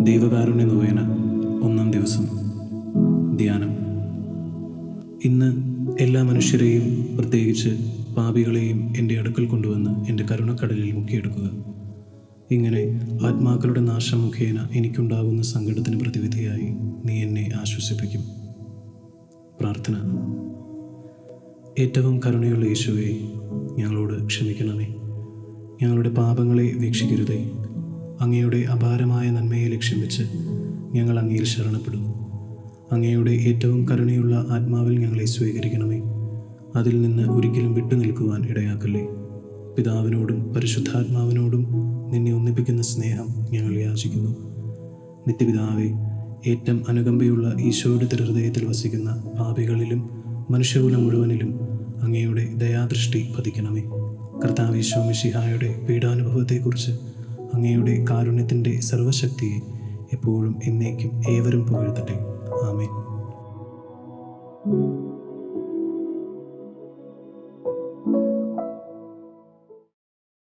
ദൈവകാരുണ്യ novena 1-ാം ദിവസം ധ്യാനം. ഇന്ന് എല്ലാ മനുഷ്യരെയും, പ്രത്യേകിച്ച് പാപികളെയും എൻ്റെ അടുക്കൽ കൊണ്ടുവന്ന് എൻ്റെ കരുണക്കടലിൽ മുക്കിയെടുക്കുക. ഇങ്ങനെ ആത്മാക്കളുടെ നാശം മുഖേന എനിക്കുണ്ടാകുന്ന സങ്കടത്തിന് പ്രതിവിധിയായി നീ എന്നെ ആശ്വസിപ്പിക്കും. പ്രാർത്ഥന. ഏറ്റവും കരുണയുള്ള യേശുവേ, ഞങ്ങളോട് ക്ഷമിക്കണമേ. ഞങ്ങളുടെ പാപങ്ങളെ വീക്ഷിക്കരുതേ. അങ്ങയുടെ അപാരമായ നന്മയെ ലക്ഷ്യം വെച്ച് ഞങ്ങൾ അങ്ങയിൽ ശരണപ്പെടുന്നു. അങ്ങയുടെ ഏറ്റവും കരുണയുള്ള ആത്മാവിൽ ഞങ്ങളെ സ്വീകരിക്കണമേ. അതിൽ നിന്ന് ഒരിക്കലും വിട്ടുനിൽക്കുവാൻ ഇടയാക്കല്ലേ. പിതാവിനോടും പരിശുദ്ധാത്മാവിനോടും നിന്നെ ഒന്നിപ്പിക്കുന്ന സ്നേഹം ഞങ്ങൾ യാചിക്കുന്നു. നിത്യപിതാവേ, ഏറ്റവും അനുകമ്പയുള്ള ഈശോയുടെ തിരുഹൃദയത്തിൽ വസിക്കുന്ന പാപികളിലും മനുഷ്യകുലം മുഴുവനിലും അങ്ങയുടെ ദയാദൃഷ്ടി പതിക്കണമേ. കർത്താവ് ഈശോ മിശിഹായുടെ പീഡാനുഭവത്തെക്കുറിച്ച് അങ്ങയുടെ കാരുണ്യത്തിൻ്റെ സർവശക്തിയെ എപ്പോഴും എന്നേക്കും ഏവരും പുകഴ്ത്തട്ടെ. ആമേൻ.